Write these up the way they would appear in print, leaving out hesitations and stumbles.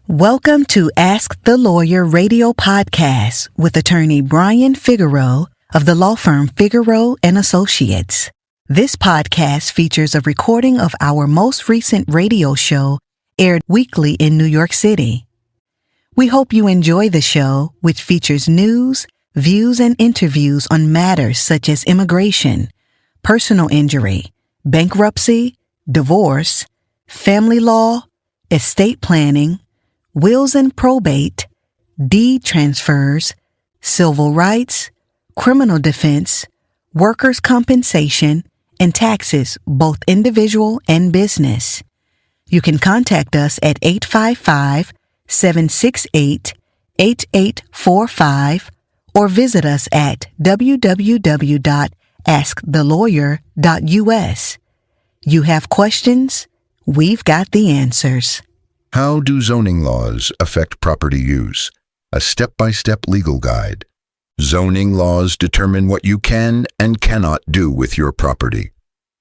Welcome to Ask the Lawyer radio podcast with attorney Brian Figeroux of the law firm Figeroux and Associates. This podcast features a recording of our most recent radio show aired weekly in New York City. We hope you enjoy the show, which features news, views, and interviews on matters such as immigration, personal injury, bankruptcy, divorce, family law, estate planning, wills and probate, deed transfers, civil rights, criminal defense, workers' compensation, and taxes, both individual and business. You can contact us at 855-768-8845 or visit us at www.askthelawyer.us. You have questions? We've got the answers. How do zoning laws affect property use? A step-by-step legal guide. Zoning laws determine what you can and cannot do with your property.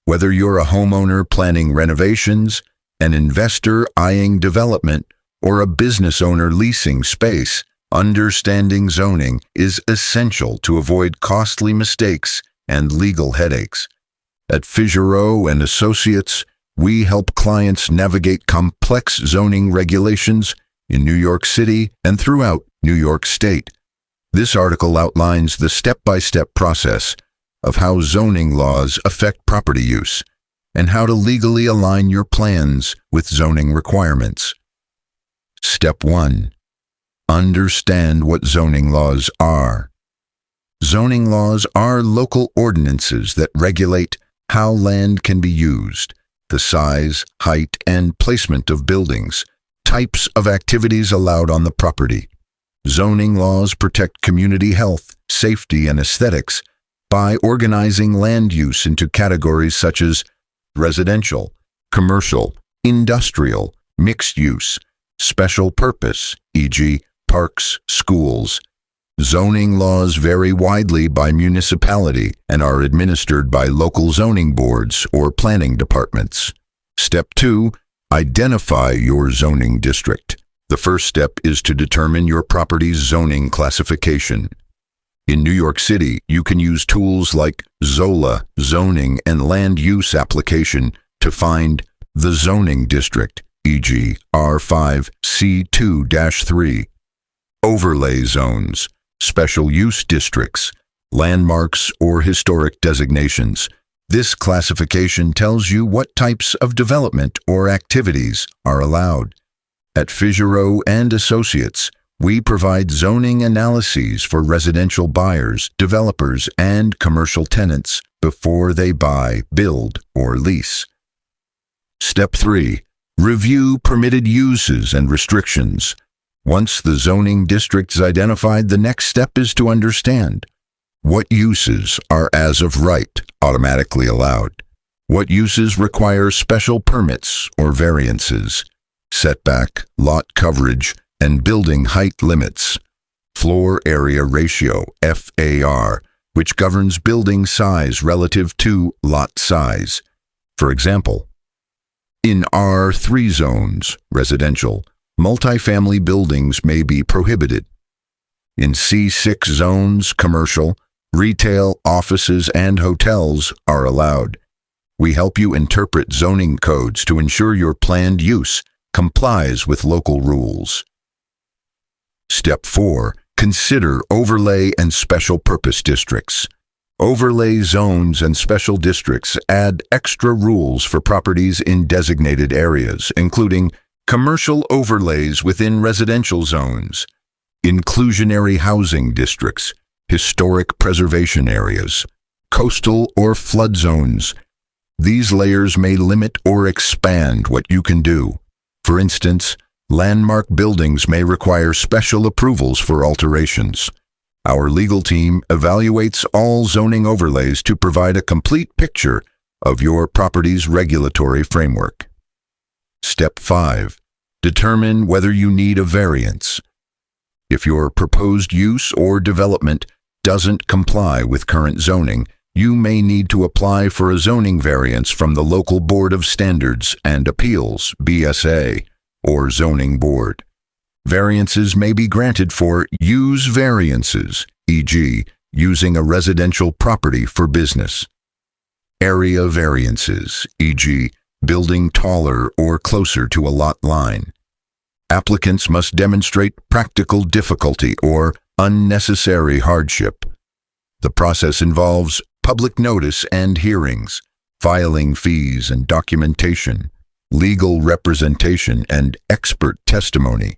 Whether you're a homeowner planning renovations, an investor eyeing development, or a business owner leasing space, understanding zoning is essential to avoid costly mistakes and legal headaches. At Figeroux and Associates, we help clients navigate complex zoning regulations in New York City and throughout New York State. This article outlines the step-by-step process of how zoning laws affect property use and how to legally align your plans with zoning requirements. Step 1. Understand what zoning laws are. Zoning laws are local ordinances that regulate how land can be used, the size, height, and placement of buildings, types of activities allowed on the property. Zoning laws protect community health, safety, and aesthetics by organizing land use into categories such as residential, commercial, industrial, mixed use, special purpose, e.g., parks, schools. Zoning laws vary widely by municipality and are administered by local zoning boards or planning departments. Step 2. Identify your zoning district. The first step is to determine your property's zoning classification. In New York City, you can use tools like ZOLA, Zoning and Land Use Application, to find the zoning district, e.g., R5C2-3. Overlay zones, special use districts, landmarks, or historic designations. This classification tells you what types of development or activities are allowed. At Figeroux and Associates, we provide zoning analyses for residential buyers, developers, and commercial tenants before they buy, build, or lease. Step 3. Review permitted uses and restrictions. Once the zoning district is identified, the next step is to understand what uses are as of right automatically allowed, what uses require special permits or variances, setback, lot coverage, and building height limits, floor area ratio, FAR, which governs building size relative to lot size. For example, in R3 zones, residential, multifamily buildings may be prohibited. In C6 zones, commercial, retail, offices, and hotels are allowed. We help you interpret zoning codes to ensure your planned use complies with local rules. Step 4. Consider overlay and special purpose districts. Overlay zones and special districts add extra rules for properties in designated areas, including commercial overlays within residential zones, inclusionary housing districts, historic preservation areas, coastal or flood zones. These layers may limit or expand what you can do. For instance, landmark buildings may require special approvals for alterations. Our legal team evaluates all zoning overlays to provide a complete picture of your property's regulatory framework. Step 5. Determine whether you need a variance. If your proposed use or development doesn't comply with current zoning, you may need to apply for a zoning variance from the local Board of Standards and Appeals, BSA, or zoning board. Variances may be granted for use variances, e.g., using a residential property for business. Area variances, e.g., building taller or closer to a lot line. Applicants must demonstrate practical difficulty or unnecessary hardship. The process involves public notice and hearings, filing fees and documentation, legal representation and expert testimony.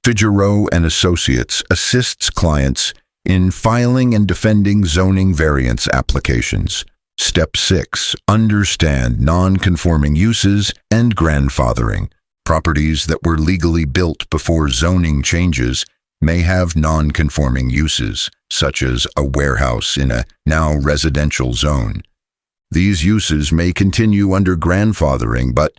Figeroux and Associates assists clients in filing and defending zoning variance applications. Step 6. Understand non-conforming uses and grandfathering. Properties that were legally built before zoning changes may have non-conforming uses, such as a warehouse in a now residential zone. These uses may continue under grandfathering, but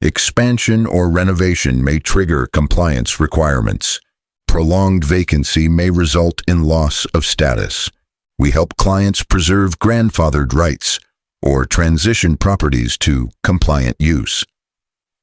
expansion or renovation may trigger compliance requirements. Prolonged vacancy may result in loss of status. We help clients preserve grandfathered rights or transition properties to compliant use.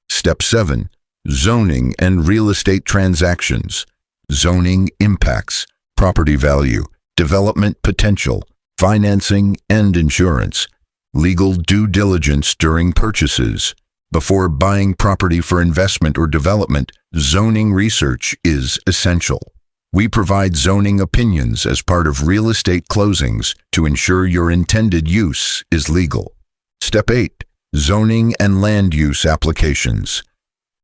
Step 7. Zoning and real estate transactions. Zoning impacts property value, development potential, financing and insurance. Legal due diligence during purchases. Before buying property for investment or development, zoning research is essential. We provide zoning opinions as part of real estate closings to ensure your intended use is legal. Step 8. Zoning and land use applications.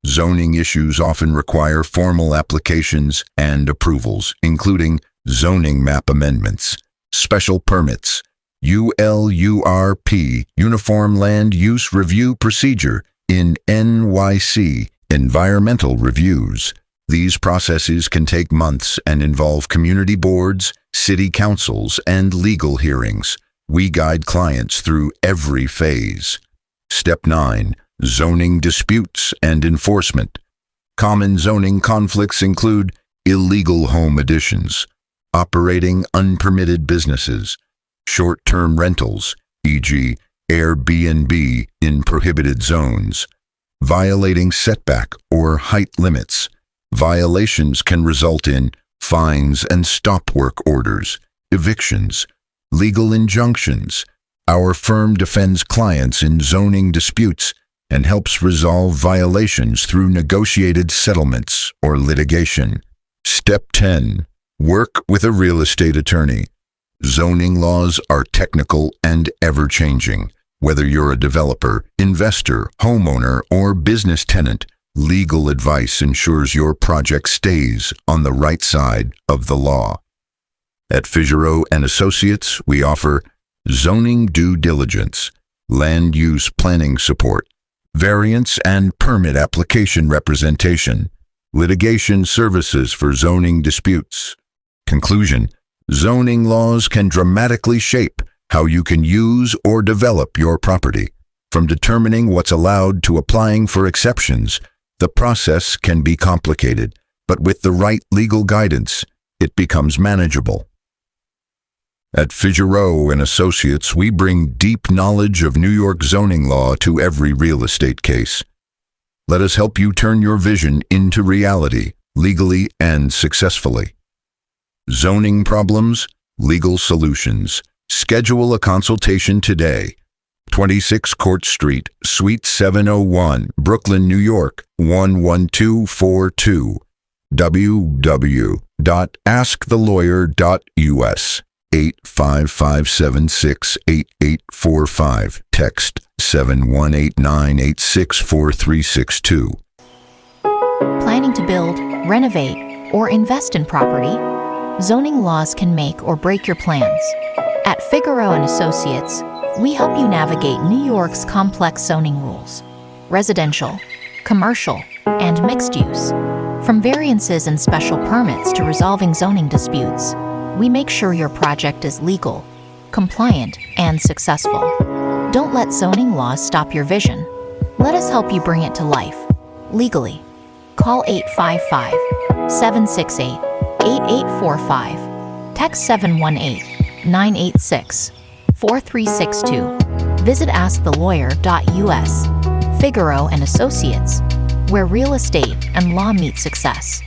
Zoning issues often require formal applications and approvals, including zoning map amendments, special permits, ULURP, Uniform Land Use Review Procedure, in NYC, environmental reviews. These processes can take months and involve community boards, city councils, and legal hearings. We guide clients through every phase. Step 9. Zoning disputes and enforcement. Common zoning conflicts include illegal home additions, operating unpermitted businesses, short-term rentals, e.g., Airbnb in prohibited zones, violating setback or height limits. Violations can result in fines and stop work orders, evictions, legal injunctions. Our firm defends clients in zoning disputes and helps resolve violations through negotiated settlements or litigation. Step 10. Work with a real estate attorney. Zoning laws are technical and ever-changing. Whether you're a developer, investor, homeowner, or business tenant, legal advice ensures your project stays on the right side of the law. At Figeroux and Associates, we offer zoning due diligence, land use planning support, variance and permit application representation, litigation services for zoning disputes. Conclusion: zoning laws can dramatically shape how you can use or develop your property. From determining what's allowed to applying for exceptions, the process can be complicated, but with the right legal guidance, it becomes manageable. At Figeroux and Associates, we bring deep knowledge of New York zoning law to every real estate case. Let us help you turn your vision into reality, legally and successfully. Zoning problems, legal solutions. Schedule a consultation today. 26 Court Street, Suite 701, Brooklyn, New York, 11242. www.askthelawyer.us. 855768845. Text 7189864362. Planning to build, renovate, or invest in property? Zoning laws can make or break your plans. At Figeroux and Associates, we help you navigate New York's complex zoning rules: residential, commercial, and mixed use. From variances and special permits to resolving zoning disputes, we make sure your project is legal, compliant, and successful. Don't let zoning laws stop your vision. Let us help you bring it to life, legally. Call 855-768-8845. Text 718-986-4362. Visit askthelawyer.us. Figeroux and Associates, where real estate and law meet success.